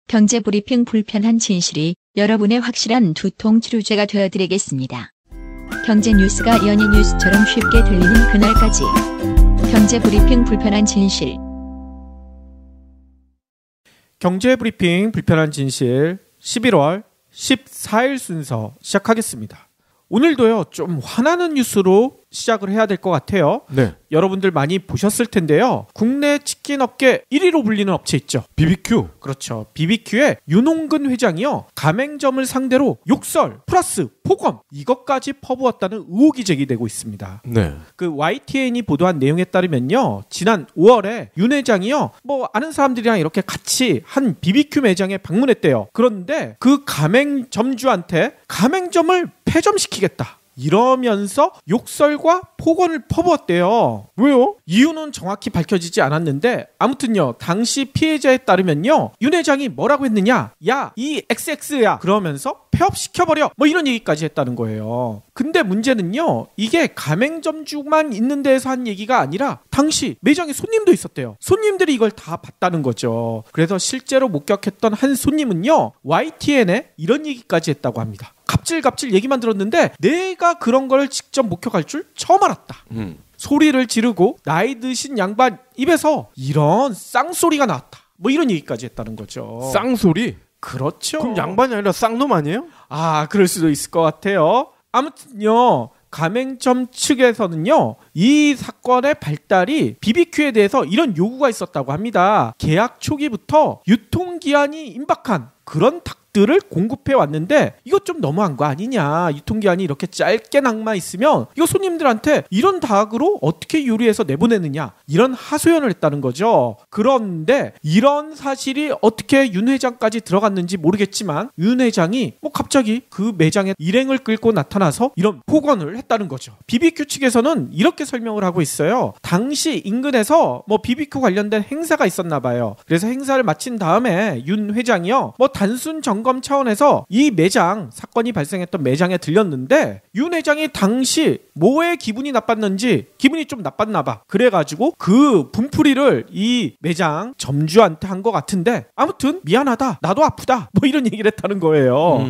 경제 브리핑 불편한 진실이 여러분의 확실한 두통 치료제가 되어드리겠습니다. 경제 뉴스가 연예 뉴스처럼 쉽게 들리는 그날까지. 경제 브리핑 불편한 진실. 경제 브리핑 불편한 진실 11월 14일 순서 시작하겠습니다. 오늘도요, 좀 화나는 뉴스로 시작을 해야 될 것 같아요. 네. 여러분들 많이 보셨을 텐데요. 국내 치킨 업계 1위로 불리는 업체 있죠. BBQ. 그렇죠. BBQ의 윤홍근 회장이요, 가맹점을 상대로 욕설 플러스 폭언 이것까지 퍼부었다는 의혹이 제기되고 있습니다. 네. 그 YTN이 보도한 내용에 따르면요, 지난 5월에 윤 회장이요, 아는 사람들이랑 이렇게 같이 한 BBQ 매장에 방문했대요. 그런데 그 가맹점주한테 가맹점을 폐점시키겠다 이러면서 욕설과 폭언을 퍼부었대요. 왜요? 이유는 정확히 밝혀지지 않았는데 아무튼요, 당시 피해자에 따르면요, 윤 회장이 뭐라고 했느냐, 야, 이 XX야 그러면서 폐업시켜버려 이런 얘기까지 했다는 거예요. 근데 문제는요, 이게 가맹점주만 있는 데에서 한 얘기가 아니라 당시 매장에 손님도 있었대요. 손님들이 이걸 다 봤다는 거죠. 그래서 실제로 목격했던 한 손님은요, YTN에 이런 얘기까지 했다고 합니다. 갑질 얘기만 들었는데 내가 그런 걸 직접 목격할 줄 처음 알았다. 소리를 지르고 나이 드신 양반 입에서 이런 쌍소리가 나왔다. 이런 얘기까지 했다는 거죠. 쌍소리? 그렇죠. 그럼 양반이 아니라 쌍놈 아니에요? 그럴 수도 있을 것 같아요. 아무튼요, 가맹점 측에서는요, 이 사건의 발달이 BBQ에 대해서 이런 요구가 있었다고 합니다. 계약 초기부터 유통기한이 임박한 그런 닭들을 공급해 왔는데 이거 좀 너무한 거 아니냐, 유통기한이 이렇게 짧게 남아 있으면 이거 손님들한테 이런 닭으로 어떻게 요리해서 내보내느냐, 이런 하소연을 했다는 거죠. 그런데 이런 사실이 어떻게 윤 회장까지 들어갔는지 모르겠지만 윤 회장이 갑자기 그 매장에 일행을 끌고 나타나서 이런 폭언을 했다는 거죠. BBQ 측에서는 이렇게 설명을 하고 있어요. 당시 인근에서 BBQ 관련된 행사가 있었나 봐요. 그래서 행사를 마친 다음에 윤 회장이요, 단순 점검 차원에서 이 매장, 사건이 발생했던 매장에 들렸는데 윤 회장이 당시 뭐에 기분이 나빴는지 기분이 좀 나빴나 봐. 그래가지고 그 분풀이를 이 매장 점주한테 한 것 같은데, 아무튼 미안하다, 나도 아프다, 이런 얘기를 했다는 거예요.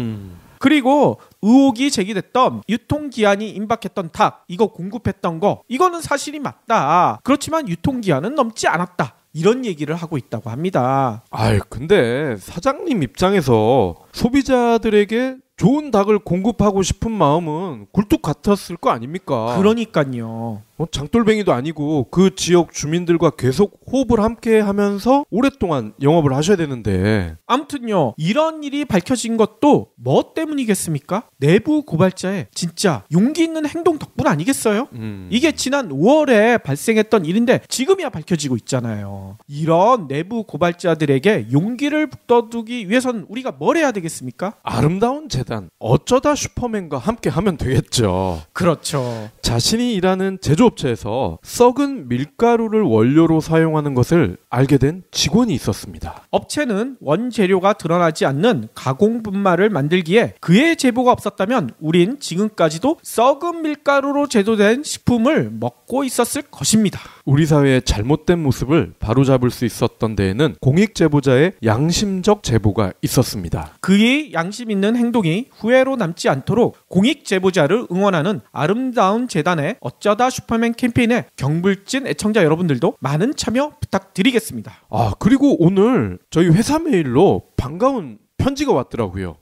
그리고 의혹이 제기됐던 유통기한이 임박했던 닭, 이거 공급했던 거, 이거는 사실이 맞다. 그렇지만 유통기한은 넘지 않았다, 이런 얘기를 하고 있다고 합니다. 근데 사장님 입장에서 소비자들에게 좋은 닭을 공급하고 싶은 마음은 굴뚝 같았을 거 아닙니까? 그러니까요. 장돌뱅이도 아니고 그 지역 주민들과 계속 호흡을 함께 하면서 오랫동안 영업을 하셔야 되는데. 아무튼요, 이런 일이 밝혀진 것도 뭐 때문이겠습니까? 내부 고발자의 진짜 용기 있는 행동 덕분 아니겠어요? 이게 지난 5월에 발생했던 일인데 지금이야 밝혀지고 있잖아요. 이런 내부 고발자들에게 용기를 북돋우기 위해서는 우리가 뭘 해야 되겠습니까? 아름다운 재단, 어쩌다 슈퍼맨과 함께 하면 되겠죠. 그렇죠. 자신이 일하는 제조업체에서 썩은 밀가루를 원료로 사용하는 것을 알게 된 직원이 있었습니다. 업체는 원재료가 드러나지 않는 가공 분말을 만들기에 그의 제보가 없었다면 우린 지금까지도 썩은 밀가루로 제조된 식품을 먹고 있었을 것입니다. 우리 사회의 잘못된 모습을 바로잡을 수 있었던 데에는 공익 제보자의 양심적 제보가 있었습니다. 그의 양심 있는 행동이 후회로 남지 않도록 공익 제보자를 응원하는 아름다운 재단의 어쩌다 슈퍼맨 캠페인에 경불진 애청자 여러분들도 많은 참여 부탁드리겠습니다. 그리고 오늘 저희 회사 메일로 반가운 편지가 왔더라고요.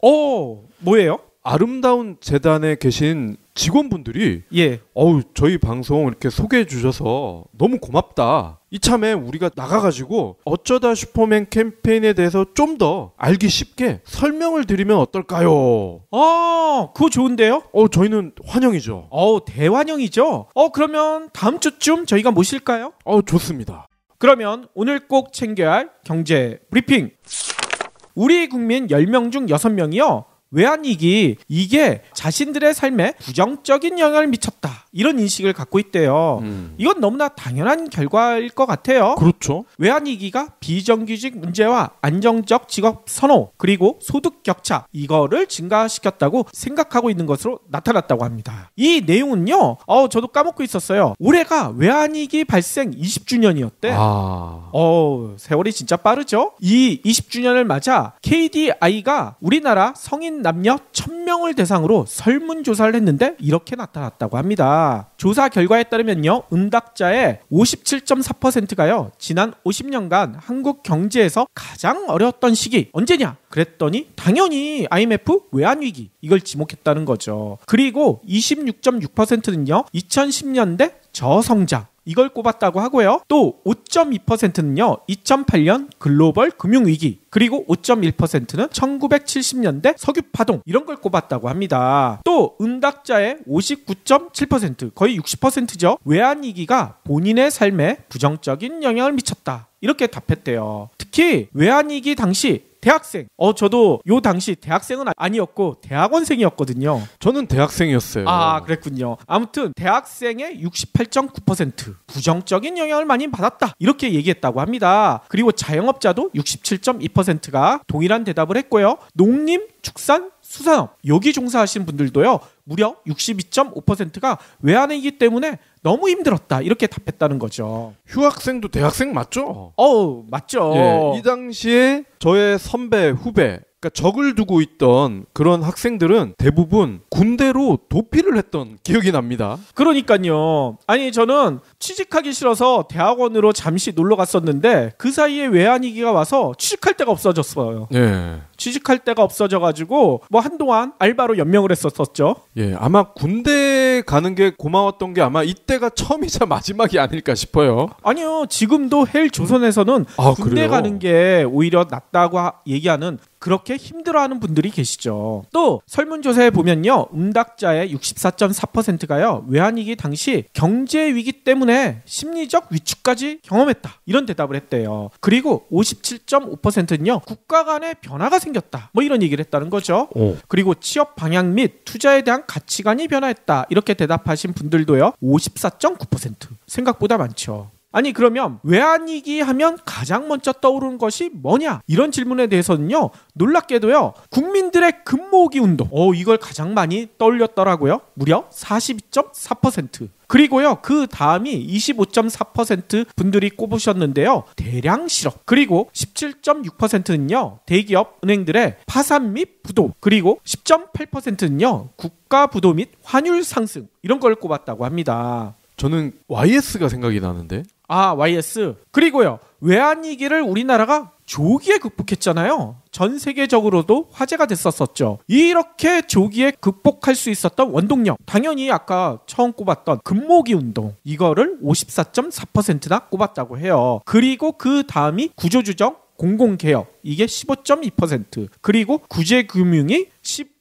뭐예요? 아름다운 재단에 계신 직원분들이 저희 방송 이렇게 소개해 주셔서 너무 고맙다. 이참에 우리가 나가가지고 어쩌다 슈퍼맨 캠페인에 대해서 좀 더 알기 쉽게 설명을 드리면 어떨까요? 그거 좋은데요? 저희는 환영이죠. 대환영이죠. 그러면 다음 주쯤 저희가 모실까요? 좋습니다. 그러면 오늘 꼭 챙겨야 할 경제 브리핑. 우리 국민 10명 중 6명이요 외환위기 이게 자신들의 삶에 부정적인 영향을 미쳤다. 이런 인식을 갖고 있대요. 이건 너무나 당연한 결과일 것 같아요. 그렇죠. 외환위기가 비정규직 문제와 안정적 직업 선호 그리고 소득 격차 이거를 증가시켰다고 생각하고 있는 것으로 나타났다고 합니다. 이 내용은요. 저도 까먹고 있었어요. 올해가 외환위기 발생 20주년이었대. 세월이 진짜 빠르죠? 이 20주년을 맞아 KDI가 우리나라 성인 남녀 1000명을 대상으로 설문조사를 했는데 이렇게 나타났다고 합니다. 조사 결과에 따르면요. 응답자의 57.4%가요. 지난 50년간 한국 경제에서 가장 어려웠던 시기 언제냐? 그랬더니 당연히 IMF 외환위기 이걸 지목했다는 거죠. 그리고 26.6%는요. 2010년대 저성장 이걸 꼽았다고 하고요. 또 5.2%는요. 2008년 글로벌 금융위기 그리고 5.1%는 1970년대 석유 파동 이런 걸 꼽았다고 합니다. 또 응답자의 59.7% 거의 60%죠. 외환위기가 본인의 삶에 부정적인 영향을 미쳤다. 이렇게 답했대요. 특히 외환위기 당시 대학생. 저도 요 당시 대학생은 아니었고 대학원생이었거든요. 저는 대학생이었어요. 그랬군요. 아무튼 대학생의 68.9% 부정적인 영향을 많이 받았다. 이렇게 얘기했다고 합니다. 그리고 자영업자도 67.2%가 동일한 대답을 했고요. 농림, 축산, 수산업 여기 종사하신 분들도요. 무려 62.5%가 외환위기 때문에 너무 힘들었다. 이렇게 답했다는 거죠. 휴학생도 대학생 맞죠? 맞죠. 이 당시에 저의 선배, 후배 그러니까 적을 두고 있던 그런 학생들은 대부분 군대로 도피를 했던 기억이 납니다. 그러니까요. 아니 저는 취직하기 싫어서 대학원으로 잠시 놀러 갔었는데 그 사이에 외환위기가 와서 취직할 데가 없어졌어요. 취직할 데가 없어져가지고 뭐 한동안 알바로 연명을 했었었죠. 아마 군대 가는 게 고마웠던 게 아마 이때가 처음이자 마지막이 아닐까 싶어요. 아니요. 지금도 헬 조선에서는 군대 그래요? 가는 게 오히려 낫다고 얘기하는 그렇게 힘들어하는 분들이 계시죠. 또 설문조사에 보면요. 응답자의 64.4%가요. 외환위기 당시 경제위기 때문에 심리적 위축까지 경험했다. 이런 대답을 했대요. 그리고 57.5%는요. 국가 간의 변화가 생겼다. 뭐 이런 얘기를 했다는 거죠. 그리고 취업 방향 및 투자에 대한 가치관이 변화했다. 이렇게 대답하신 분들도요. 54.9%. 생각보다 많죠. 아니 그러면 외환위기 하면 가장 먼저 떠오르는 것이 뭐냐? 이런 질문에 대해서는요. 놀랍게도요. 국민들의 금모으기 운동. 이걸 가장 많이 떠올렸더라고요. 무려 42.4%. 그리고요. 그 다음이 25.4% 분들이 꼽으셨는데요. 대량 실업. 그리고 17.6%는요. 대기업 은행들의 파산 및 부도. 그리고 10.8%는요. 국가 부도 및 환율 상승. 이런 걸 꼽았다고 합니다. 저는 YS가 생각이 나는데. YS. 그리고요. 외환위기를 우리나라가 조기에 극복했잖아요. 전 세계적으로도 화제가 됐었었죠. 이렇게 조기에 극복할 수 있었던 원동력. 당연히 아까 처음 꼽았던 금모으기 운동. 이거를 54.4%나 꼽았다고 해요. 그리고 그 다음이 구조조정, 공공개혁. 이게 15.2%. 그리고 구제금융이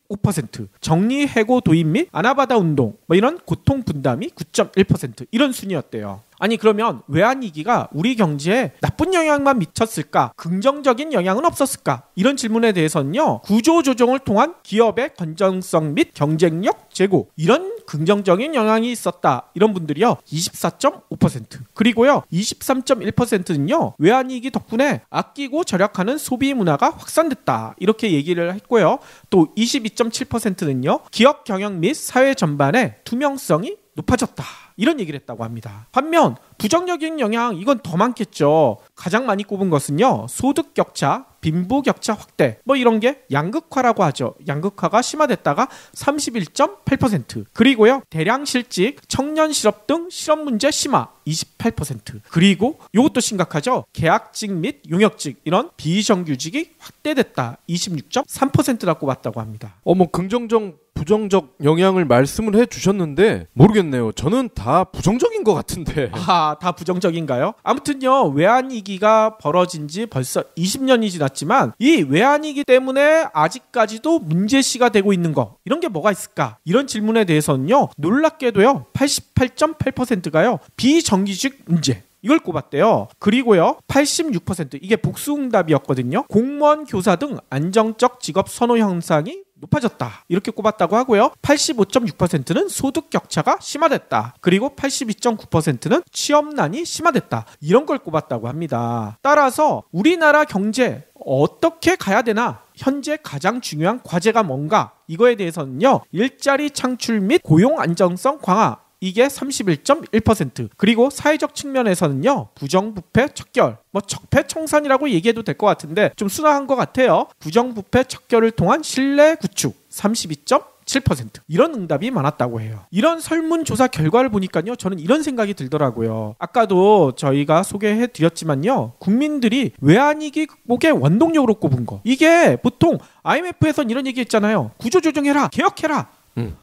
5%, 정리해고 도입 및 아나바다 운동 뭐 이런 고통 분담이 9.1% 이런 순이었대요. 아니 그러면 외환위기가 우리 경제에 나쁜 영향만 미쳤을까? 긍정적인 영향은 없었을까? 이런 질문에 대해서는요. 구조조정을 통한 기업의 건전성 및 경쟁력 제고 이런 긍정적인 영향이 있었다. 이런 분들이요. 24.5%. 그리고요. 23.1%는요. 외환위기 덕분에 아끼고 절약하는 소비 문화가 확산됐다. 이렇게 얘기를 했고요. 또 22.7%는요. 기업 경영 및 사회 전반의 투명성이 높아졌다. 이런 얘기를 했다고 합니다. 반면 부정적인 영향 이건 더 많겠죠. 가장 많이 꼽은 것은요. 소득 격차, 빈부 격차 확대 뭐 이런 게 양극화라고 하죠. 양극화가 심화됐다가 31.8%. 그리고요. 대량 실직, 청년 실업 등 실업 문제 심화 28%. 그리고 이것도 심각하죠. 계약직 및 용역직 이런 비정규직이 확대됐다. 26.3%라고 꼽았다고 합니다. 뭐 긍정적 부정적 영향을 말씀을 해주셨는데 모르겠네요. 저는 다 부정적인 것 같은데. 다 부정적인가요? 아무튼요. 외환위기가 벌어진 지 벌써 20년이 지났지만 이 외환위기 때문에 아직까지도 문제시가 되고 있는 거 이런 게 뭐가 있을까? 이런 질문에 대해서는요. 놀랍게도요. 88.8%가요. 비정규직 문제. 이걸 꼽았대요. 그리고요. 86% 이게 복수응답이었거든요. 공무원, 교사 등 안정적 직업 선호 현상이 높아졌다. 이렇게 꼽았다고 하고요. 85.6%는 소득 격차가 심화됐다. 그리고 82.9%는 취업난이 심화됐다. 이런 걸 꼽았다고 합니다. 따라서 우리나라 경제 어떻게 가야 되나? 현재 가장 중요한 과제가 뭔가? 이거에 대해서는요. 일자리 창출 및 고용 안정성 강화. 이게 31.1%. 그리고 사회적 측면에서는요. 부정부패 척결. 적폐청산이라고 얘기해도 될 것 같은데 좀 순화한 것 같아요. 부정부패 척결을 통한 신뢰 구축 32.7%. 이런 응답이 많았다고 해요. 이런 설문조사 결과를 보니까요. 저는 이런 생각이 들더라고요. 아까도 저희가 소개해드렸지만요. 국민들이 외환위기 극복의 원동력으로 꼽은 거. 이게 보통 IMF에선 이런 얘기 했잖아요. 구조조정해라. 개혁해라.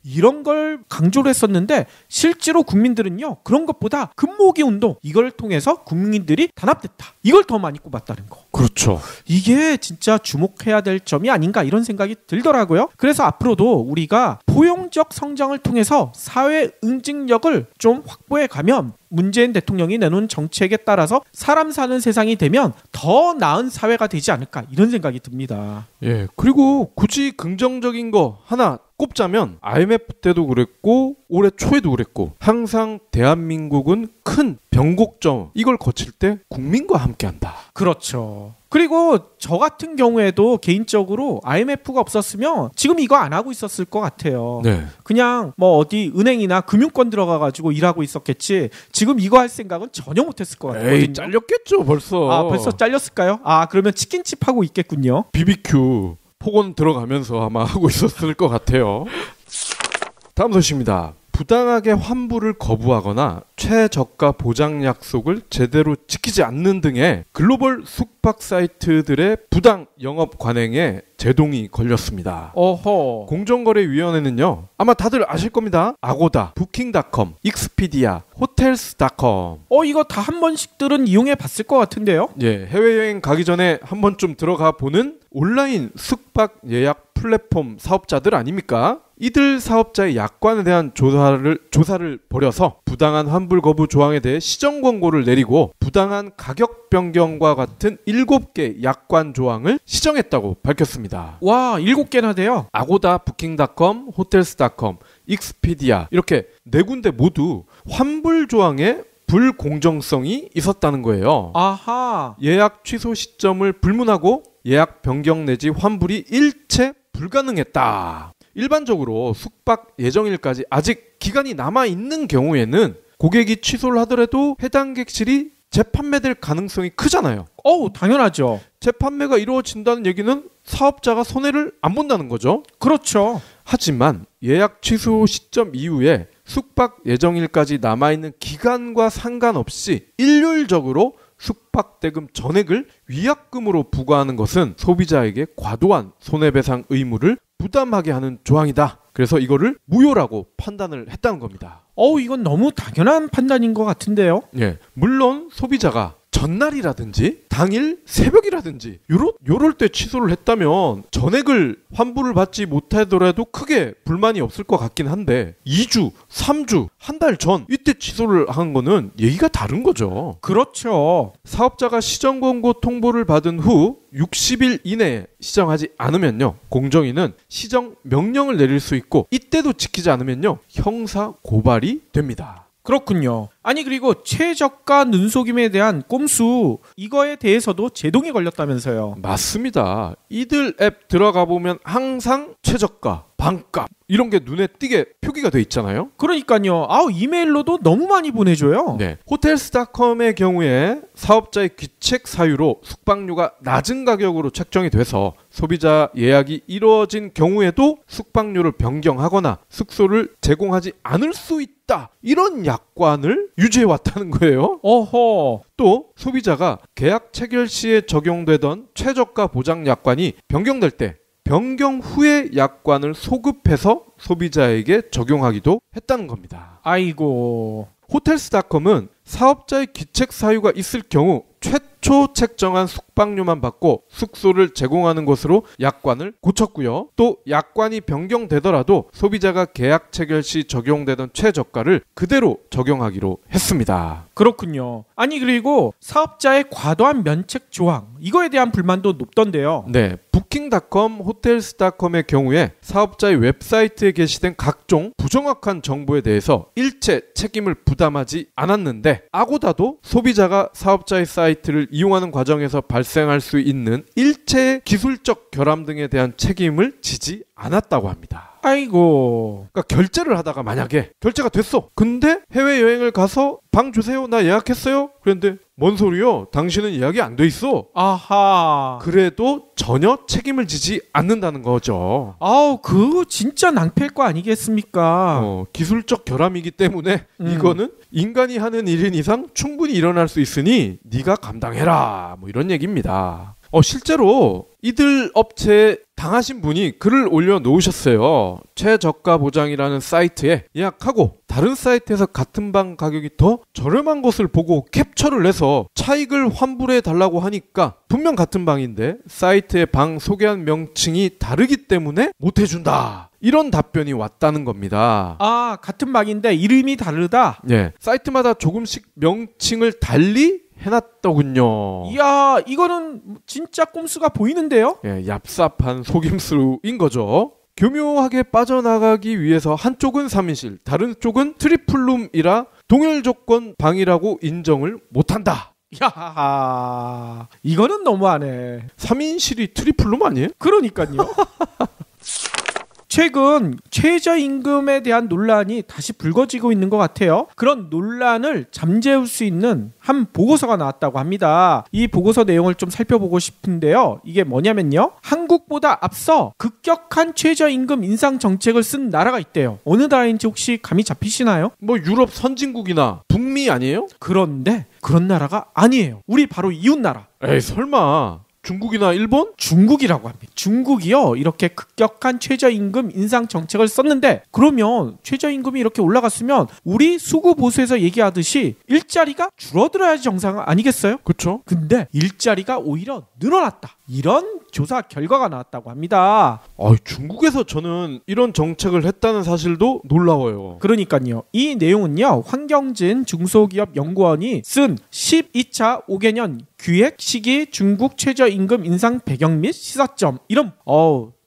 이런 걸 강조를 했었는데 실제로 국민들은요 그런 것보다 금모으기 운동 이걸 통해서 국민들이 단합됐다 이걸 더 많이 꼽았다는 거. 그렇죠. 이게 진짜 주목해야 될 점이 아닌가 이런 생각이 들더라고요. 그래서 앞으로도 우리가 포용적 성장을 통해서 사회 응징력을 좀 확보해 가면 문재인 대통령이 내놓은 정책에 따라서 사람 사는 세상이 되면 더 나은 사회가 되지 않을까 이런 생각이 듭니다. 예, 그리고 굳이 긍정적인 거 하나 꼽자면 IMF 때도 그랬고 올해 초에도 그랬고 항상 대한민국은 큰 변곡점 이걸 거칠 때 국민과 함께한다. 그렇죠. 그리고 저 같은 경우에도 개인적으로 IMF가 없었으면 지금 이거 안 하고 있었을 것 같아요. 네. 그냥 어디 은행이나 금융권 들어가가지고 일하고 있었겠지 지금 이거 할 생각은 전혀 못했을 것 같거든요. 에이, 잘렸겠죠 벌써. 아 벌써 잘렸을까요? 아 그러면 치킨집 하고 있겠군요. BBQ 폭언 들어가면서 아마 하고 있었을 것 같아요. 다음 소식입니다. 부당하게 환불을 거부하거나 최저가 보장 약속을 제대로 지키지 않는 등의 글로벌 숙박 사이트들의 부당 영업 관행에 제동이 걸렸습니다. 어허. 공정거래위원회는요. 아마 다들 아실 겁니다. 아고다, 부킹닷컴, 익스피디아, 호텔스닷컴. 이거 다 한 번씩들은 이용해 봤을 것 같은데요. 예, 해외여행 가기 전에 한 번쯤 들어가 보는 온라인 숙박 예약 플랫폼 사업자들 아닙니까? 이들 사업자의 약관에 대한 조사를 벌여서 부당한 환불 거부 조항에 대해 시정 권고를 내리고 부당한 가격 변경과 같은 7개 약관 조항을 시정했다고 밝혔습니다. 와, 7개나 돼요? 아고다, 부킹닷컴, 호텔스닷컴, 익스피디아 이렇게 4군데 모두 환불 조항에 불공정성이 있었다는 거예요. 아하. 예약 취소 시점을 불문하고 예약 변경 내지 환불이 일체 불가능했다. 일반적으로 숙박 예정일까지 아직 기간이 남아있는 경우에는 고객이 취소를 하더라도 해당 객실이 재판매될 가능성이 크잖아요. 당연하죠. 재판매가 이루어진다는 얘기는 사업자가 손해를 안 본다는 거죠. 그렇죠. 하지만 예약 취소 시점 이후에 숙박 예정일까지 남아있는 기간과 상관없이 일률적으로 숙박대금 전액을 위약금으로 부과하는 것은 소비자에게 과도한 손해배상 의무를 부담하게 하는 조항이다. 그래서 이거를 무효라고 판단을 했다는 겁니다. 이건 너무 당연한 판단인 것 같은데요. 예, 물론 소비자가 전날이라든지 당일 새벽이라든지 요럴 때 취소를 했다면 전액을 환불을 받지 못하더라도 크게 불만이 없을 것 같긴 한데 2주, 3주, 한 달 전 이때 취소를 한 거는 얘기가 다른 거죠. 그렇죠. 사업자가 시정 권고 통보를 받은 후 60일 이내에 시정하지 않으면요. 공정위는 시정 명령을 내릴 수 있고 이때도 지키지 않으면요. 형사 고발이 됩니다. 그렇군요. 아니 그리고 최저가 눈속임에 대한 꼼수 이거에 대해서도 제동이 걸렸다면서요. 맞습니다. 이들 앱 들어가 보면 항상 최저가, 반값 이런 게 눈에 띄게 표기가 돼 있잖아요. 그러니까요. 이메일로도 너무 많이 보내줘요. 네. 호텔스닷컴의 경우에 사업자의 귀책 사유로 숙박료가 낮은 가격으로 책정이 돼서 소비자 예약이 이루어진 경우에도 숙박료를 변경하거나 숙소를 제공하지 않을 수 있다. 이런 약관을 유지해 왔다는 거예요. 어허. 또 소비자가 계약 체결 시에 적용되던 최저가 보장 약관이 변경될 때 변경 후에 약관을 소급해서 소비자에게 적용하기도 했다는 겁니다. 아이고. 호텔스닷컴은 사업자의 귀책 사유가 있을 경우 최초 책정한 숙박 숙박료만 받고 숙소를 제공하는 것으로 약관을 고쳤고요. 또 약관이 변경되더라도 소비자가 계약 체결 시 적용되던 최저가를 그대로 적용하기로 했습니다. 그렇군요. 아니 그리고 사업자의 과도한 면책 조항 이거에 대한 불만도 높던데요. 네, 부킹닷컴, 호텔스닷컴의 경우에 사업자의 웹사이트에 게시된 각종 부정확한 정보에 대해서 일체 책임을 부담하지 않았는데 아고다도 소비자가 사업자의 사이트를 이용하는 과정에서 발생할 수 있는 일체의 기술적 결함 등에 대한 책임을 지지 않았다고 합니다. 아이고. 그러니까 결제를 하다가 만약에 결제가 됐어. 근데 해외여행을 가서 방 주세요. 나 예약했어요. 그런데 뭔 소리요? 당신은 예약이 안 돼 있어. 아하. 그래도 전혀 책임을 지지 않는다는 거죠. 아우, 그거 진짜 낭패일 거 아니겠습니까? 기술적 결함이기 때문에 이거는 인간이 하는 일인 이상 충분히 일어날 수 있으니 네가 감당해라. 뭐 이런 얘기입니다. 실제로 이들 업체에 당하신 분이 글을 올려놓으셨어요. 최저가 보장이라는 사이트에 예약하고 다른 사이트에서 같은 방 가격이 더 저렴한 것을 보고 캡처를 해서 차익을 환불해 달라고 하니까 분명 같은 방인데 사이트에 방 소개한 명칭이 다르기 때문에 못 해준다. 이런 답변이 왔다는 겁니다. 아, 같은 방인데 이름이 다르다? 네, 사이트마다 조금씩 명칭을 달리 해놨더군요. 이야, 이거는 진짜 꼼수가 보이는데요? 예, 얍삽한 속임수인 거죠. 교묘하게 빠져나가기 위해서 한쪽은 3인실, 다른 쪽은 트리플룸이라 동일 조건 방이라고 인정을 못한다. 야, 이거는 너무하네. 3인실이 트리플룸 아니에요? 그러니까요. 최근 최저임금에 대한 논란이 다시 불거지고 있는 것 같아요. 그런 논란을 잠재울 수 있는 한 보고서가 나왔다고 합니다. 이 보고서 내용을 좀 살펴보고 싶은데요. 이게 뭐냐면요. 한국보다 앞서 급격한 최저임금 인상 정책을 쓴 나라가 있대요. 어느 나라인지 혹시 감이 잡히시나요? 뭐 유럽 선진국이나 북미 아니에요? 그런데 그런 나라가 아니에요. 우리 바로 이웃나라. 에이 설마 중국이나 일본? 중국이라고 합니다. 중국이요. 이렇게 급격한 최저임금 인상 정책을 썼는데 그러면 최저임금이 이렇게 올라갔으면 우리 수구보수에서 얘기하듯이 일자리가 줄어들어야지 정상 아니겠어요? 그렇죠. 근데 일자리가 오히려 늘어났다. 이런 조사 결과가 나왔다고 합니다. 중국에서 저는 이런 정책을 했다는 사실도 놀라워요. 그러니까요. 이 내용은요. 황경진 중소기업연구원이 쓴 12차 5개년 기획 시기 중국 최저임금 인상 배경 및 시사점 이런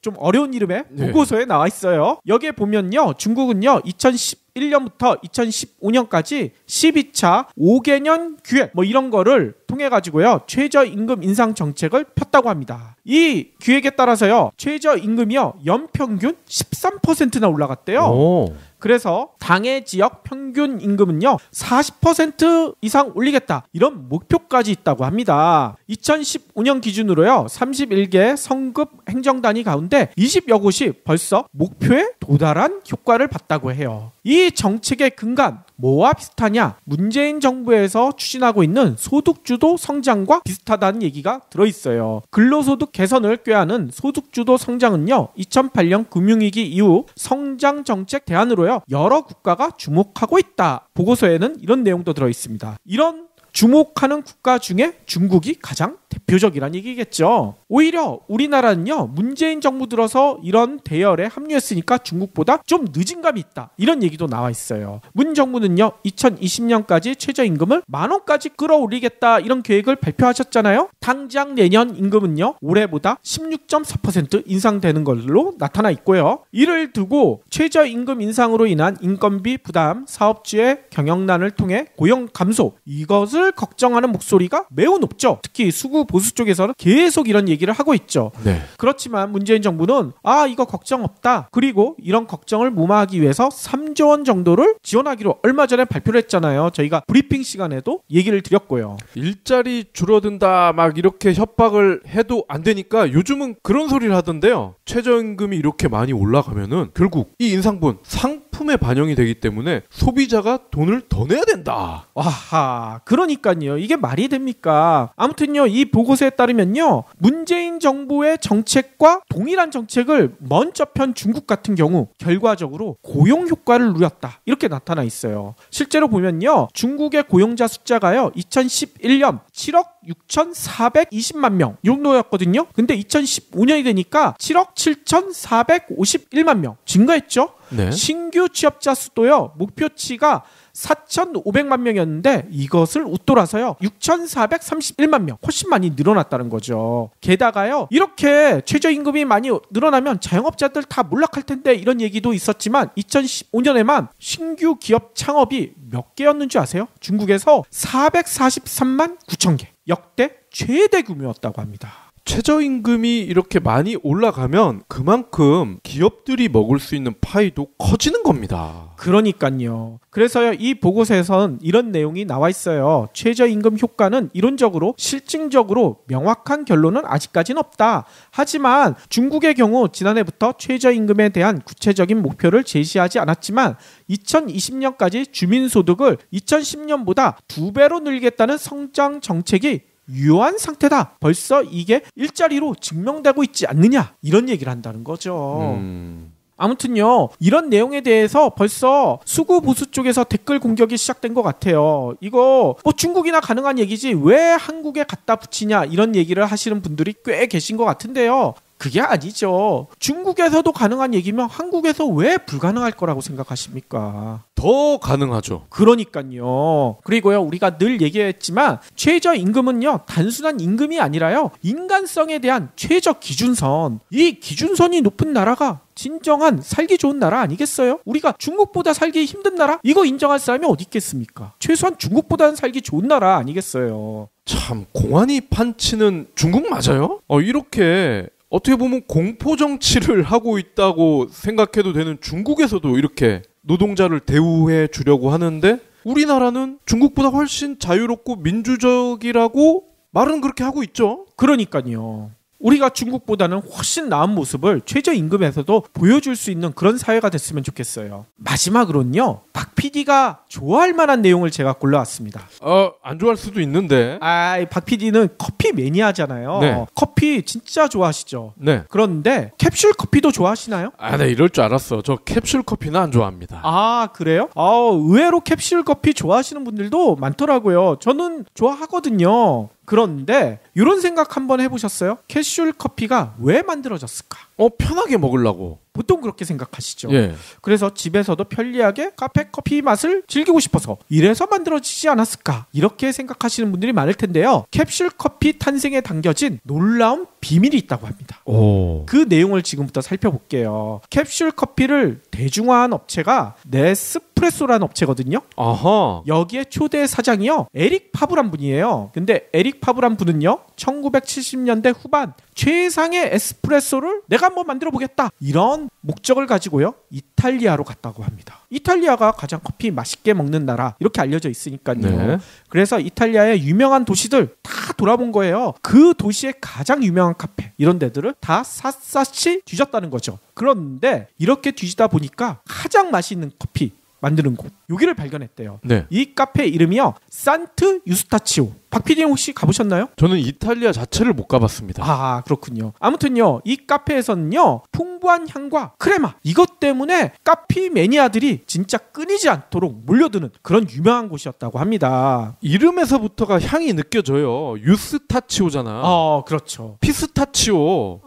좀 어려운 이름의 보고서에 나와 있어요. 여기에 보면요. 중국은요. 2011년부터 2015년까지 12차 5개년 기획 뭐 이런 거를 통해 가지고요. 최저임금 인상 정책을 폈다고 합니다. 이 기획에 따라서요. 최저임금이요. 연평균 13%나 올라갔대요. 오. 그래서 당해 지역 평균 임금은요 40% 이상 올리겠다 이런 목표까지 있다고 합니다. 2015년 기준으로요 31개 성급 행정단위 가운데 20여 곳이 벌써 목표에 도달한 효과를 봤다고 해요. 이 정책의 근간 뭐와 비슷하냐? 문재인 정부에서 추진하고 있는 소득주도 성장과 비슷하다는 얘기가 들어있어요. 근로소득 개선을 꾀하는 소득주도 성장은요 2008년 금융위기 이후 성장정책 대안으로요 여러 국가가 주목하고 있다. 보고서에는 이런 내용도 들어있습니다. 이런 주목하는 국가 중에 중국이 가장 대표적이란 얘기겠죠. 오히려 우리나라는요 문재인 정부 들어서 이런 대열에 합류했으니까 중국보다 좀 늦은 감이 있다 이런 얘기도 나와 있어요. 문 정부는요 2020년까지 최저임금을 10,000원까지 끌어올리겠다 이런 계획을 발표하셨잖아요. 당장 내년 임금은요 올해보다 16.4% 인상되는 걸로 나타나 있고요. 이를 두고 최저임금 인상으로 인한 인건비 부담, 사업주의 경영난을 통해 고용 감소 이것을 걱정하는 목소리가 매우 높죠. 특히 수구 보수 쪽에서는 계속 이런 얘기를 하고 있죠. 네. 그렇지만 문재인 정부는 이거 걱정 없다. 그리고 이런 걱정을 무마하기 위해서 3조 원 정도를 지원하기로 얼마 전에 발표를 했잖아요. 저희가 브리핑 시간에도 얘기를 드렸고요. 일자리 줄어든다 막 이렇게 협박을 해도 안 되니까 요즘은 그런 소리를 하던데요. 최저임금이 이렇게 많이 올라가면은 결국 이 인상분 상품에 반영이 되기 때문에 소비자가 돈을 더 내야 된다. 와하, 그러니까요. 이게 말이 됩니까? 아무튼요, 이 보고서에 따르면요, 문재인 정부의 정책과 동일한 정책을 먼저 편 중국 같은 경우 결과적으로 고용 효과를 누렸다. 이렇게 나타나 있어요. 실제로 보면요, 중국의 고용자 숫자가요, 2011년 7억 6,420만 명 이 정도였거든요. 근데 2015년이 되니까 7억 7,451만 명 증가했죠. 네. 신규 취업자 수도요. 목표치가 4,500만 명이었는데 이것을 웃돌아서요 6,431만 명 훨씬 많이 늘어났다는 거죠. 게다가요 이렇게 최저임금이 많이 늘어나면 자영업자들 다 몰락할 텐데 이런 얘기도 있었지만 2015년에만 신규 기업 창업이 몇 개였는 줄 아세요? 중국에서 443만 9천 개 역대 최대 규모였다고 합니다. 최저임금이 이렇게 많이 올라가면 그만큼 기업들이 먹을 수 있는 파이도 커지는 겁니다. 그러니까요. 그래서요 이 보고서에선 이런 내용이 나와 있어요. 최저임금 효과는 이론적으로 실증적으로 명확한 결론은 아직까지는 없다. 하지만 중국의 경우 지난해부터 최저임금에 대한 구체적인 목표를 제시하지 않았지만 2020년까지 주민소득을 2010년보다 2배로 늘리겠다는 성장 정책이 유효한 상태다. 벌써 이게 일자리로 증명되고 있지 않느냐 이런 얘기를 한다는 거죠. 아무튼요 이런 내용에 대해서 벌써 수구 보수 쪽에서 댓글 공격이 시작된 것 같아요. 이거 뭐 중국이나 가능한 얘기지 왜 한국에 갖다 붙이냐 이런 얘기를 하시는 분들이 꽤 계신 것 같은데요. 그게 아니죠. 중국에서도 가능한 얘기면 한국에서 왜 불가능할 거라고 생각하십니까? 더 가능하죠. 그러니까요. 그리고요 우리가 늘 얘기했지만 최저임금은요 단순한 임금이 아니라요 인간성에 대한 최저 기준선. 이 기준선이 높은 나라가 진정한 살기 좋은 나라 아니겠어요? 우리가 중국보다 살기 힘든 나라? 이거 인정할 사람이 어디 있겠습니까? 최소한 중국보다는 살기 좋은 나라 아니겠어요? 참 공안이 판치는 중국 맞아요? 이렇게 어떻게 보면 공포 정치를 하고 있다고 생각해도 되는 중국에서도 이렇게 노동자를 대우해 주려고 하는데 우리나라는 중국보다 훨씬 자유롭고 민주적이라고 말은 그렇게 하고 있죠. 그러니까요. 우리가 중국보다는 훨씬 나은 모습을 최저임금에서도 보여줄 수 있는 그런 사회가 됐으면 좋겠어요. 마지막으로는요. 박 PD가 좋아할 만한 내용을 제가 골라왔습니다. 안 좋아할 수도 있는데. 박 PD는 커피 매니아잖아요. 네. 커피 진짜 좋아하시죠? 네. 그런데 캡슐 커피도 좋아하시나요? 네, 이럴 줄 알았어. 저 캡슐 커피는 안 좋아합니다. 그래요? 의외로 캡슐 커피 좋아하시는 분들도 많더라고요. 저는 좋아하거든요. 그런데 이런 생각 한번 해보셨어요? 캡슐 커피가 왜 만들어졌을까? 편하게 먹으려고. 보통 그렇게 생각하시죠. 예. 그래서 집에서도 편리하게 카페 커피 맛을 즐기고 싶어서 이래서 만들어지지 않았을까? 이렇게 생각하시는 분들이 많을 텐데요. 캡슐 커피 탄생에 담겨진 놀라운 비밀이 있다고 합니다. 그 내용을 지금부터 살펴볼게요. 캡슐 커피를 대중화한 업체가 네스프레소라는 업체거든요. 아하. 여기에 초대 사장이요. 에릭 파브란 분이에요. 근데 에릭 파브란 분은요. 1970년대 후반 최상의 에스프레소를 내가 한번 만들어 보겠다. 이런 목적을 가지고요. 이탈리아로 갔다고 합니다. 이탈리아가 가장 커피 맛있게 먹는 나라 이렇게 알려져 있으니까요. 네. 그래서 이탈리아의 유명한 도시들 다 돌아본 거예요. 그 도시의 가장 유명한 카페 이런 데들을 다 샅샅이 뒤졌다는 거죠. 그런데 이렇게 뒤지다 보니까 가장 맛있는 커피 만드는 곳 여기를 발견했대요. 네. 이 카페 이름이요. 산트 유스타치오. 박 PD님 혹시 가보셨나요? 저는 이탈리아 자체를 못 가봤습니다. 그렇군요. 아무튼요. 이 카페에서는요. 풍부한 향과 크레마 이것 때문에 카피 매니아들이 진짜 끊이지 않도록 몰려드는 그런 유명한 곳이었다고 합니다. 이름에서부터가 향이 느껴져요. 유스타치오잖아. 그렇죠. 피스타치오.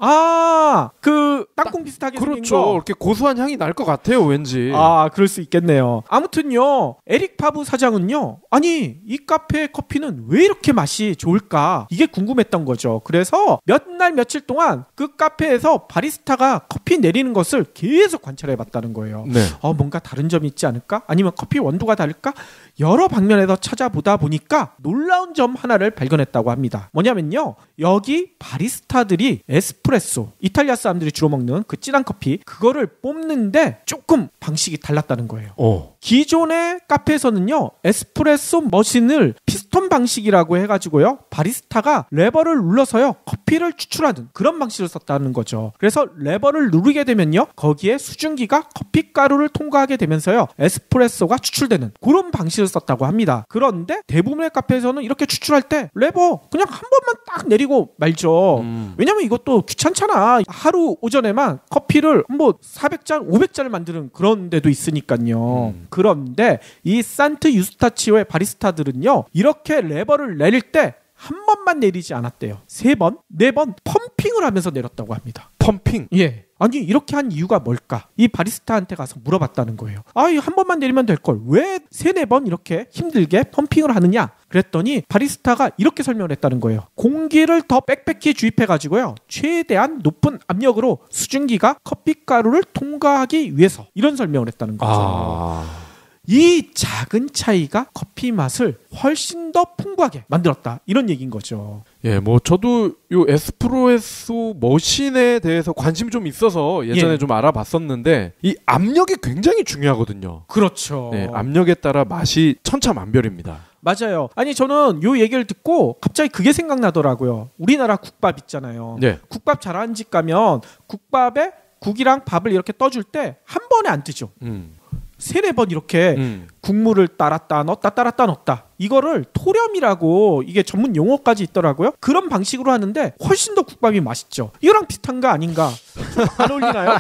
그 땅콩 비슷하게 생긴 그렇죠. 거. 이렇게 고소한 향이 날 것 같아요. 왠지. 그럴 수 있겠네요. 아무튼요. 에릭 파브 사장은요. 아니 이 카페의 커피는 왜 이렇게 맛이 좋을까? 이게 궁금했던 거죠. 그래서 몇 날 며칠 동안 그 카페에서 바리스타가 커피 내리는 것을 계속 관찰해봤다는 거예요. 네. 뭔가 다른 점이 있지 않을까? 아니면 커피 원두가 다를까? 여러 방면에서 찾아보다 보니까 놀라운 점 하나를 발견했다고 합니다. 뭐냐면요. 여기 바리스타들이 에스프레소, 이탈리아 사람들이 주로 먹는 그 진한 커피 그거를 뽑는데 조금 방식이 달랐다는 거예요. 기존의 카페에서는요. 에스프레소 머신을 피스톤 방식이라고 해가지고요. 바리스타가 레버를 눌러서요. 커피를 추출하는 그런 방식을 썼다는 거죠. 그래서 레버를 누르게 되면요. 거기에 수증기가 커피 가루를 통과하게 되면서요. 에스프레소가 추출되는 그런 방식을 썼다고 합니다. 그런데 대부분의 카페에서는 이렇게 추출할 때 레버 그냥 한 번만 딱 내리고 말죠. 왜냐면 이것도 귀찮잖아. 하루 오전에만 커피를 뭐 400잔, 500잔을 만드는 그런 데도 있으니까요. 그런데 이 산트 유스타치오의 바리스타들은요. 이렇게 레버를 내릴 때 한 번만 내리지 않았대요. 3번, 4번 펌핑을 하면서 내렸다고 합니다. 펌핑? 예. 아니 이렇게 한 이유가 뭘까? 이 바리스타한테 가서 물어봤다는 거예요. 한 번만 내리면 될걸 왜 3-4번 이렇게 힘들게 펌핑을 하느냐? 그랬더니 바리스타가 이렇게 설명을 했다는 거예요. 공기를 더 빽빽히 주입해가지고요, 최대한 높은 압력으로 수증기가 커피가루를 통과하기 위해서, 이런 설명을 했다는 거죠. 이 작은 차이가 커피 맛을 훨씬 더 풍부하게 만들었다, 이런 얘기인 거죠. 예, 뭐 저도 요 에스프레소 머신에 대해서 관심이 좀 있어서 예전에 좀 알아봤었는데, 이 압력이 굉장히 중요하거든요. 그렇죠. 네, 압력에 따라 맛이 천차만별입니다. 맞아요. 아니 저는 요 얘기를 듣고 갑자기 그게 생각나더라고요. 우리나라 국밥 있잖아요. 네. 국밥 잘하는 집 가면 국밥에 국이랑 밥을 이렇게 떠줄 때 한 번에 안 뜨죠. 3-4번 이렇게 국물을 따랐다 넣었다 이거를 토렴이라고, 이게 전문 용어까지 있더라고요. 그런 방식으로 하는데 훨씬 더 국밥이 맛있죠. 이거랑 비슷한 거 아닌가? 좀 안 어울리나요?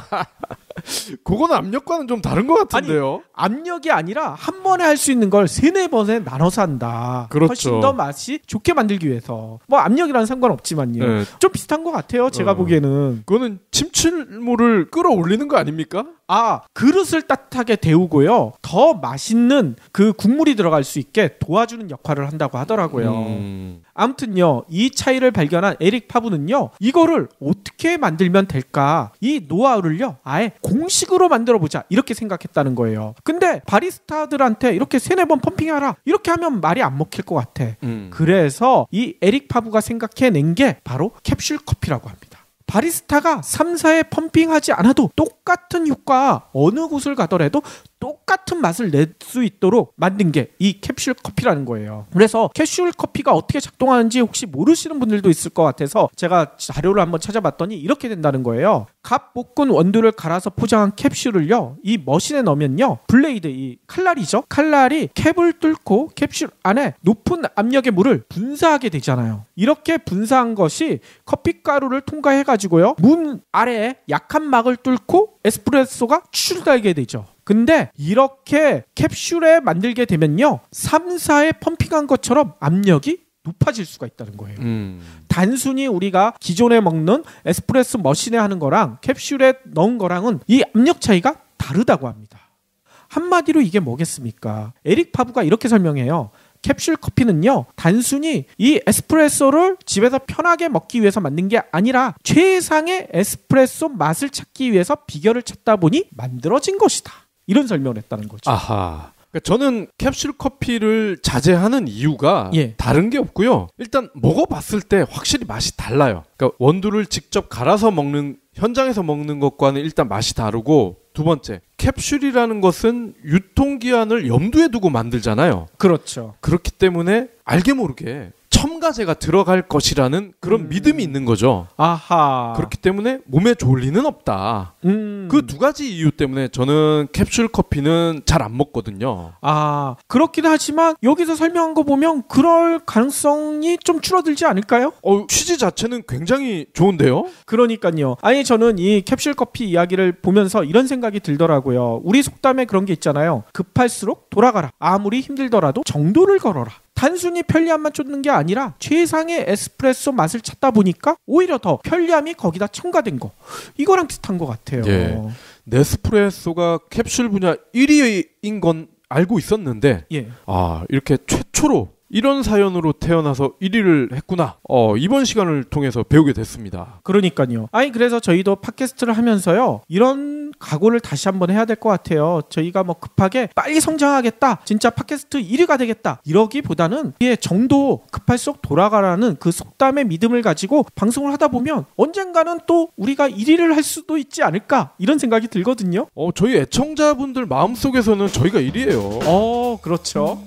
그거는 압력과는 좀 다른 것 같은데요. 아니, 압력이 아니라 한 번에 할 수 있는 걸 3-4번에 나눠서 한다. 그렇죠. 훨씬 더 맛이 좋게 만들기 위해서. 뭐 압력이랑 상관없지만요. 네. 좀 비슷한 것 같아요. 제가 보기에는. 그거는 침출물을 끌어올리는 거 아닙니까? 그릇을 따뜻하게 데우고요, 더 맛있는 그 국물이 들어갈 수 있게 도와주는 역할을 한다고 하더라고요. 아무튼요, 이 차이를 발견한 에릭 파브는요, 이거를 어떻게 만들면 될까, 이 노하우를요 아예 공식으로 만들어보자, 이렇게 생각했다는 거예요. 근데 바리스타들한테 이렇게 3-4번 펌핑하라, 이렇게 하면 말이 안 먹힐 것 같아. 그래서 이 에릭 파브가 생각해낸 게 바로 캡슐 커피라고 합니다. 바리스타가 3-4회 펌핑하지 않아도 똑같은 효과, 어느 곳을 가더라도 똑같은 맛을 낼 수 있도록 만든 게 이 캡슐 커피라는 거예요. 그래서 캡슐 커피가 어떻게 작동하는지 혹시 모르시는 분들도 있을 것 같아서 제가 자료를 한번 찾아봤더니 이렇게 된다는 거예요. 갓 볶은 원두를 갈아서 포장한 캡슐을요, 이 머신에 넣으면요, 블레이드, 이 칼날이죠, 칼날이 캡을 뚫고 캡슐 안에 높은 압력의 물을 분사하게 되잖아요. 이렇게 분사한 것이 커피가루를 통과해가지고요, 문 아래에 약한 막을 뚫고 에스프레소가 추출되게 되죠. 근데 이렇게 캡슐에 만들게 되면요, 3-4회 펌핑한 것처럼 압력이 높아질 수가 있다는 거예요. 단순히 우리가 기존에 먹는 에스프레소 머신에 하는 거랑 캡슐에 넣은 거랑은 이 압력 차이가 다르다고 합니다. 한마디로 이게 뭐겠습니까? 에릭 파브가 이렇게 설명해요. 캡슐 커피는요, 단순히 이 에스프레소를 집에서 편하게 먹기 위해서 만든 게 아니라 최상의 에스프레소 맛을 찾기 위해서 비결을 찾다 보니 만들어진 것이다, 이런 설명을 했다는 거죠. 아하. 그러니까 저는 캡슐 커피를 자제하는 이유가 다른 게 없고요. 일단 먹어봤을 때 확실히 맛이 달라요. 그러니까 원두를 직접 갈아서 먹는, 현장에서 먹는 것과는 일단 맛이 다르고, 두 번째, 캡슐이라는 것은 유통기한을 염두에 두고 만들잖아요. 그렇죠. 그렇기 때문에 알게 모르게 첨가제가 들어갈 것이라는 그런 믿음이 있는 거죠. 아하. 그렇기 때문에 몸에 좋을 리는 없다. 그 2가지 이유 때문에 저는 캡슐 커피는 잘 안 먹거든요. 그렇긴 하지만 여기서 설명한 거 보면 그럴 가능성이 좀 줄어들지 않을까요? 취지 자체는 굉장히 좋은데요? 그러니까요. 아니 저는 이 캡슐 커피 이야기를 보면서 이런 생각이 들더라고요. 우리 속담에 그런 게 있잖아요. 급할수록 돌아가라. 아무리 힘들더라도 정도를 걸어라. 단순히 편리함만 쫓는 게 아니라 최상의 에스프레소 맛을 찾다 보니까 오히려 더 편리함이 거기다 첨가된 거, 이거랑 비슷한 것 같아요. 예. 네스프레소가 캡슐 분야 1위인 건 알고 있었는데 이렇게 최초로 이런 사연으로 태어나서 1위를 했구나. 이번 시간을 통해서 배우게 됐습니다. 그러니까요. 그래서 저희도 팟캐스트를 하면서요, 이런 각오를 다시 한번 해야 될 것 같아요. 저희가 뭐 급하게 빨리 성장하겠다, 진짜 팟캐스트 1위가 되겠다, 이러기보다는 정도 급할수록 돌아가라는 그 속담의 믿음을 가지고 방송을 하다 보면 언젠가는 또 우리가 1위를 할 수도 있지 않을까, 이런 생각이 들거든요. 저희 애청자분들 마음속에서는 저희가 1위예요. 그렇죠.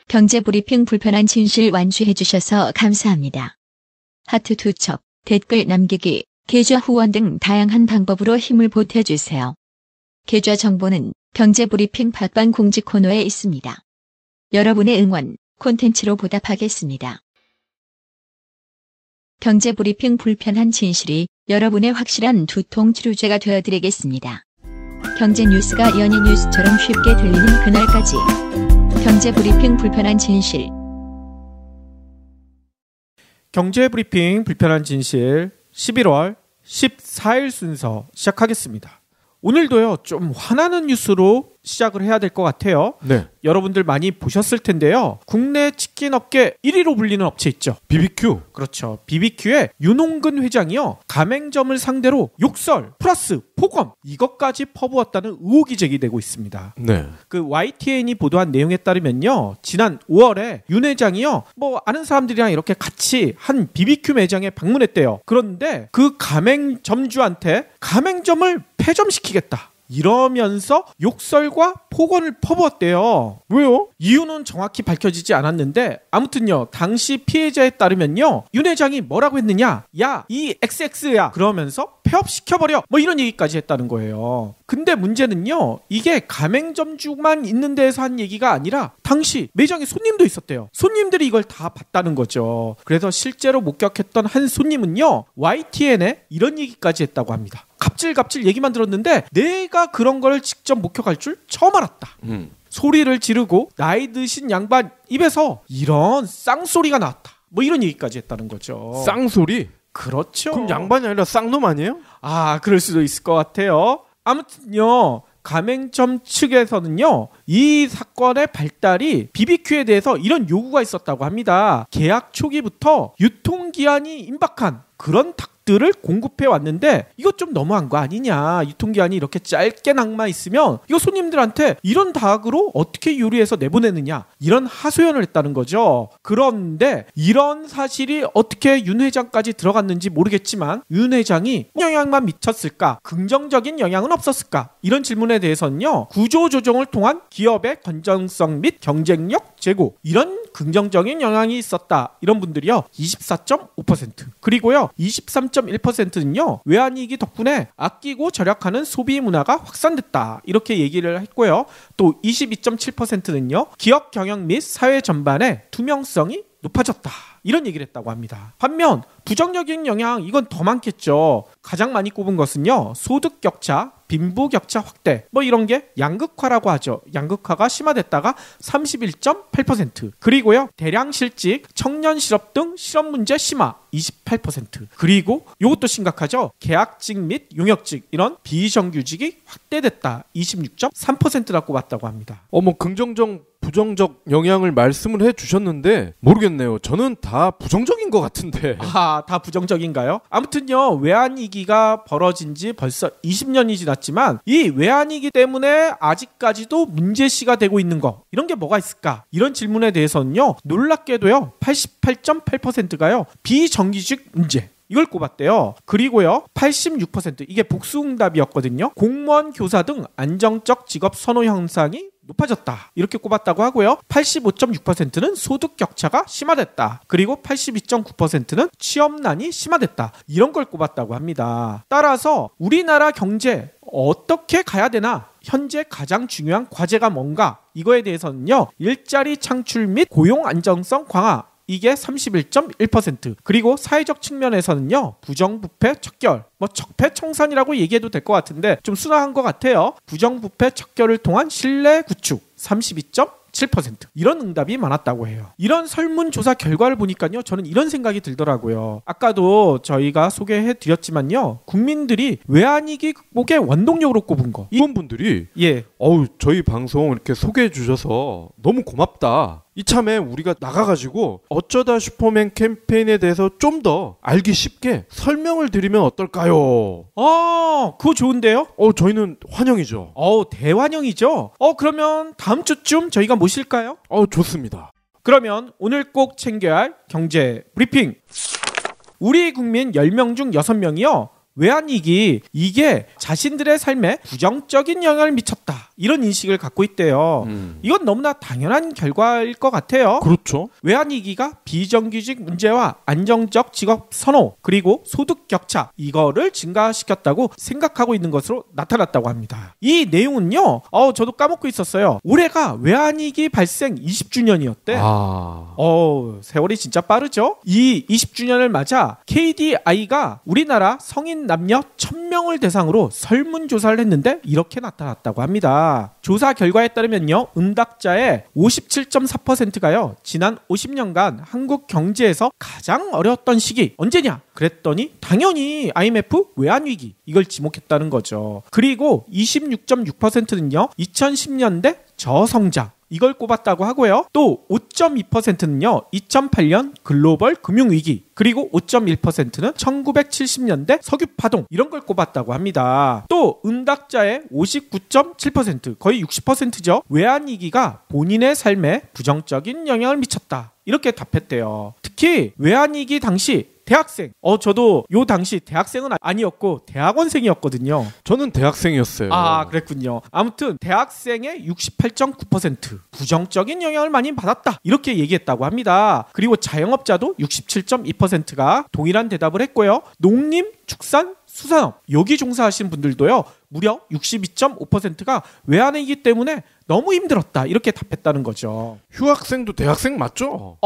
경제브리핑 불편한 진실 완주해주셔서 감사합니다. 하트 투척, 댓글 남기기, 계좌 후원 등 다양한 방법으로 힘을 보태주세요. 계좌 정보는 경제브리핑 팟빵 공지 코너에 있습니다. 여러분의 응원, 콘텐츠로 보답하겠습니다. 경제브리핑 불편한 진실이 여러분의 확실한 두통 치료제가 되어드리겠습니다. 경제 뉴스가 연예 뉴스처럼 쉽게 들리는 그날까지. 경제브리핑 불편한 진실. 경제브리핑 불편한 진실 11월 14일 순서 시작하겠습니다. 오늘도요, 좀 화나는 뉴스로 시작을 해야 될 것 같아요. 네. 여러분들 많이 보셨을 텐데요. 국내 치킨 업계 1위로 불리는 업체 있죠. BBQ. 그렇죠. BBQ의 윤홍근 회장이요, 가맹점을 상대로 욕설 플러스 폭언 이것까지 퍼부었다는 의혹이 제기되고 있습니다. 네. 그 YTN이 보도한 내용에 따르면요, 지난 5월에 윤 회장이요, 아는 사람들이랑 이렇게 같이 한 BBQ 매장에 방문했대요. 그런데 그 가맹점주한테 가맹점을 폐점시키겠다 이러면서 욕설과 폭언을 퍼부었대요. 왜요? 이유는 정확히 밝혀지지 않았는데 아무튼요, 당시 피해자에 따르면요, 윤 회장이 뭐라고 했느냐, 야 이 XX야 그러면서 폐업시켜버려 이런 얘기까지 했다는 거예요. 근데 문제는요, 이게 가맹점주만 있는 데에서 한 얘기가 아니라 당시 매장에 손님도 있었대요. 손님들이 이걸 다 봤다는 거죠. 그래서 실제로 목격했던 한 손님은요, YTN에 이런 얘기까지 했다고 합니다. 갑질 얘기만 들었는데 내가 그런 걸 직접 목격할 줄 처음 알았다. 소리를 지르고 나이 드신 양반 입에서 이런 쌍소리가 나왔다. 이런 얘기까지 했다는 거죠. 쌍소리? 그렇죠. 그럼 양반이 아니라 쌍놈 아니에요? 그럴 수도 있을 것 같아요. 아무튼요, 가맹점 측에서는요, 이 사건의 발달이 BBQ에 대해서 이런 요구가 있었다고 합니다. 계약 초기부터 유통기한이 임박한 그런 닭들을 공급해 왔는데 이거 좀 너무한 거 아니냐, 유통기한이 이렇게 짧게 남아 있으면 이거 손님들한테 이런 닭으로 어떻게 요리해서 내보내느냐, 이런 하소연을 했다는 거죠. 그런데 이런 사실이 어떻게 윤 회장까지 들어갔는지 모르겠지만 윤 회장이 영향만 미쳤을까, 긍정적인 영향은 없었을까, 이런 질문에 대해서는요, 구조조정을 통한 기업의 건전성 및 경쟁력 제고, 이런 긍정적인 영향이 있었다, 이런 분들이요 24.5%, 그리고요 23.1%는요 외환위기 덕분에 아끼고 절약하는 소비 문화가 확산됐다, 이렇게 얘기를 했고요. 또 22.7%는요 기업 경영 및 사회 전반의 투명성이 높아졌다, 이런 얘기를 했다고 합니다. 반면 부정적인 영향, 이건 더 많겠죠. 가장 많이 꼽은 것은요, 소득 격차, 빈부 격차 확대, 이런 게 양극화라고 하죠. 양극화가 심화됐다가 31.8%, 그리고요 대량 실직, 청년 실업 등 실업 문제 심화 28%, 그리고 이것도 심각하죠. 계약직 및 용역직, 이런 비정규직이 확대됐다 26.3%나 꼽았다고 합니다. 긍정적 부정적 영향을 말씀을 해주셨는데 모르겠네요. 저는 다 부정적인 것 같은데. 다 부정적인가요? 아무튼요, 외환위기가 벌어진 지 벌써 20년이 지났지만 이 외환위기 때문에 아직까지도 문제시가 되고 있는 거, 이런 게 뭐가 있을까? 이런 질문에 대해서는요, 놀랍게도요 88.8%가요 비정규직 문제, 이걸 꼽았대요. 그리고요 86%, 이게 복수응답이었거든요. 공무원, 교사 등 안정적 직업 선호 현상이 높아졌다, 이렇게 꼽았다고 하고요. 85.6%는 소득 격차가 심화됐다, 그리고 82.9%는 취업난이 심화됐다, 이런 걸 꼽았다고 합니다. 따라서 우리나라 경제 어떻게 가야 되나, 현재 가장 중요한 과제가 뭔가, 이거에 대해서는요 일자리 창출 및 고용 안정성 강화, 이게 31.1%, 그리고 사회적 측면에서는요 부정부패 척결, 적폐청산이라고 얘기해도 될 것 같은데 좀 순화한 것 같아요. 부정부패 척결을 통한 신뢰 구축 32.7%, 이런 응답이 많았다고 해요. 이런 설문조사 결과를 보니까요, 저는 이런 생각이 들더라고요. 아까도 저희가 소개해드렸지만요, 국민들이 외환위기 극복의 원동력으로 꼽은 거, 이런 분들이 저희 방송 이렇게 소개해 주셔서 너무 고맙다, 이참에 우리가 나가가지고 어쩌다 슈퍼맨 캠페인에 대해서 좀 더 알기 쉽게 설명을 드리면 어떨까요? 그거 좋은데요? 저희는 환영이죠. 대환영이죠. 그러면 다음 주쯤 저희가 모실까요? 좋습니다. 그러면 오늘 꼭 챙겨야 할 경제 브리핑. 우리 국민 10명 중 6명이요 외환위기 이게 자신들의 삶에 부정적인 영향을 미쳤다 이런 인식을 갖고 있대요. 이건 너무나 당연한 결과일 것 같아요. 그렇죠. 외환위기가 비정규직 문제와 안정적 직업 선호 그리고 소득 격차 이거를 증가시켰다고 생각하고 있는 것으로 나타났다고 합니다. 이 내용은요. 저도 까먹고 있었어요. 올해가 외환위기 발생 20주년이었대. 세월이 진짜 빠르죠? 이 20주년을 맞아 KDI가 우리나라 성인 남녀 1000명을 대상으로 설문조사를 했는데 이렇게 나타났다고 합니다. 조사 결과에 따르면요. 응답자의 57.4%가요. 지난 50년간 한국 경제에서 가장 어려웠던 시기 언제냐? 그랬더니 당연히 IMF 외환위기 이걸 지목했다는 거죠. 그리고 26.6%는요. 2010년대 저성장 이걸 꼽았다고 하고요. 또 5.2%는요. 2008년 글로벌 금융위기 그리고 5.1%는 1970년대 석유파동 이런 걸 꼽았다고 합니다. 또 응답자의 59.7% 거의 60%죠. 외환위기가 본인의 삶에 부정적인 영향을 미쳤다. 이렇게 답했대요. 특히 외환위기 당시 대학생. 저도 요 당시 대학생은 아니었고 대학원생이었거든요. 저는 대학생이었어요. 그랬군요. 아무튼 대학생의 68.9% 부정적인 영향을 많이 받았다. 이렇게 얘기했다고 합니다. 그리고 자영업자도 67.2%가 동일한 대답을 했고요. 농림, 축산, 수산업 여기 종사하신 분들도요. 무려 62.5%가 외환위기 때문에 너무 힘들었다. 이렇게 답했다는 거죠. 휴학생도 대학생 맞죠?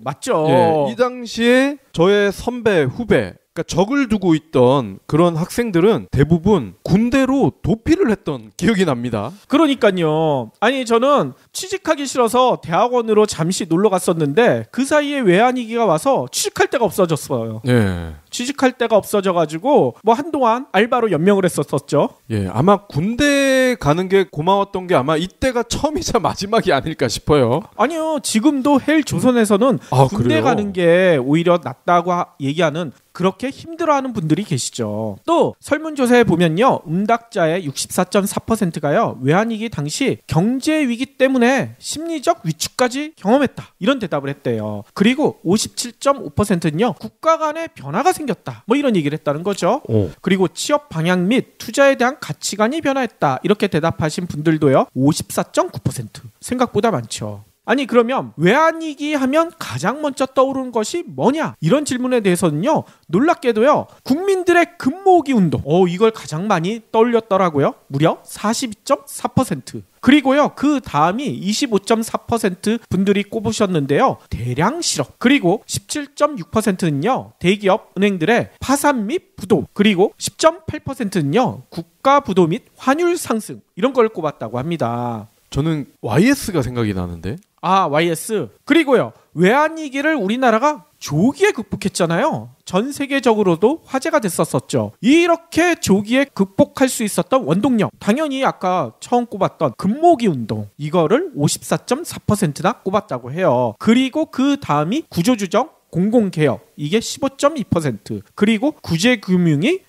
맞죠. 예, 이 당시에 저의 선배, 후배 그러니까 적을 두고 있던 그런 학생들은 대부분 군대로 도피를 했던 기억이 납니다. 그러니까요. 아니 저는 취직하기 싫어서 대학원으로 잠시 놀러 갔었는데 그 사이에 외환위기가 와서 취직할 데가 없어졌어요. 예. 취직할 데가 없어져가지고 뭐 한동안 알바로 연명을 했었죠. 예, 아마 군대 가는 게 고마웠던 게 아마 이때가 처음이자 마지막이 아닐까 싶어요. 아니요. 지금도 헬 조선에서는 군대 그래요? 가는 게 오히려 낫다고 얘기하는 그렇게 힘들어하는 분들이 계시죠. 또 설문조사에 보면요. 응답자의 64.4%가요. 외환위기 당시 경제위기 때문에 심리적 위축까지 경험했다. 이런 대답을 했대요. 그리고 57.5%는요. 국가 간의 변화가 생겼다. 뭐 이런 얘기를 했다는 거죠. 그리고 취업 방향 및 투자에 대한 가치관이 변화했다. 이렇게 대답하신 분들도요. 54.9%. 생각보다 많죠. 아니 그러면 외환위기 하면 가장 먼저 떠오르는 것이 뭐냐? 이런 질문에 대해서는요. 놀랍게도요. 국민들의 금모으기 운동. 이걸 가장 많이 떠올렸더라고요. 무려 42.4%. 그리고요. 그 다음이 25.4% 분들이 꼽으셨는데요. 대량 실업. 그리고 17.6%는요. 대기업 은행들의 파산 및 부도. 그리고 10.8%는요. 국가 부도 및 환율 상승. 이런 걸 꼽았다고 합니다. 저는 YS가 생각이 나는데. YS. 그리고요. 외환위기를 우리나라가 조기에 극복했잖아요. 전 세계적으로도 화제가 됐었었죠. 이렇게 조기에 극복할 수 있었던 원동력. 당연히 아까 처음 꼽았던 금모으기 운동. 이거를 54.4%나 꼽았다고 해요. 그리고 그 다음이 구조조정, 공공개혁. 이게 15.2%. 그리고 구제금융이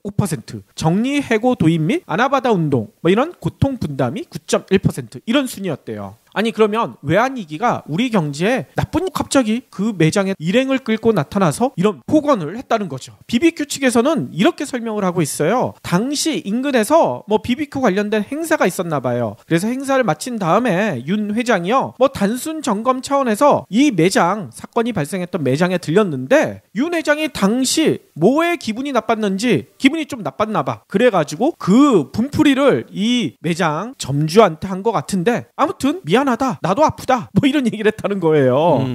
5%, 정리해고 도입 및 아나바다 운동 뭐 이런 고통 분담이 9.1% 이런 순이었대요. 아니 그러면 외환위기가 우리 경제에 나쁜 갑자기 그 매장에 일행을 끌고 나타나서 이런 폭언을 했다는 거죠. BBQ 측에서는 이렇게 설명을 하고 있어요. 당시 인근에서 뭐 BBQ 관련된 행사가 있었나 봐요. 그래서 행사를 마친 다음에 윤 회장이요. 뭐 단순 점검 차원에서 이 매장 사건이 발생했던 매장에 들렸는데 윤 회장이 당시 뭐에 기분이 나빴는지 기분이 좀 나빴나 봐. 그래가지고 그 분풀이를 이 매장 점주한테 한 것 같은데 아무튼 미안하다. 나도 아프다. 뭐 이런 얘기를 했다는 거예요.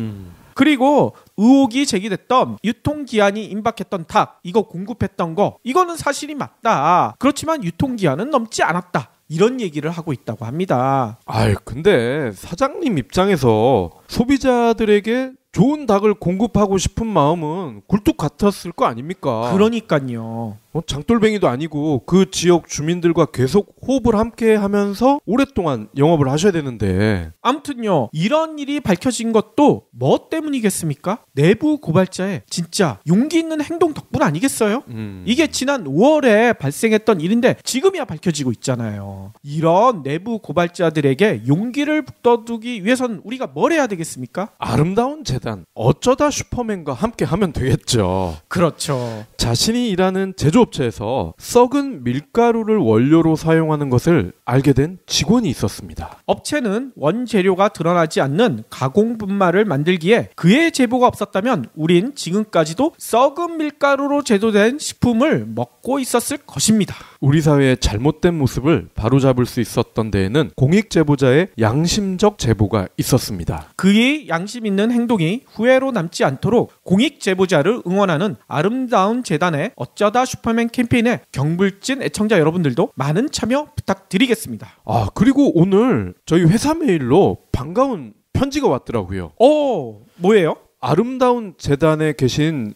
그리고 의혹이 제기됐던 유통기한이 임박했던 닭 이거 공급했던 거 이거는 사실이 맞다. 그렇지만 유통기한은 넘지 않았다. 이런 얘기를 하고 있다고 합니다. 근데 사장님 입장에서 소비자들에게 좋은 닭을 공급하고 싶은 마음은 굴뚝 같았을 거 아닙니까? 그러니까요. 장돌뱅이도 아니고 그 지역 주민들과 계속 호흡을 함께 하면서 오랫동안 영업을 하셔야 되는데 아무튼요. 이런 일이 밝혀진 것도 뭐 때문이겠습니까? 내부 고발자의 진짜 용기 있는 행동 덕분 아니겠어요? 이게 지난 5월에 발생했던 일인데 지금이야 밝혀지고 있잖아요. 이런 내부 고발자들에게 용기를 북돋우기 위해서는 우리가 뭘 해야 되겠습니까? 아름다운 재단 어쩌다 슈퍼맨과 함께 하면 되겠죠. 그렇죠. 자신이 일하는 제조 제조업체에서 썩은 밀가루를 원료로 사용하는 것을 알게 된 직원이 있었습니다. 업체는 원재료가 드러나지 않는 가공 분말을 만들기에 그의 제보가 없었다면 우린 지금까지도 썩은 밀가루로 제조된 식품을 먹고 있었을 것입니다. 우리 사회의 잘못된 모습을 바로잡을 수 있었던 데에는 공익 제보자의 양심적 제보가 있었습니다. 그의 양심 있는 행동이 후회로 남지 않도록 공익 제보자를 응원하는 아름다운 재단의 어쩌다 슈퍼맨 캠페인에 경불진 애청자 여러분들도 많은 참여 부탁드리겠습니다. 그리고 오늘 저희 회사 메일로 반가운 편지가 왔더라고요. 뭐예요? 아름다운 재단에 계신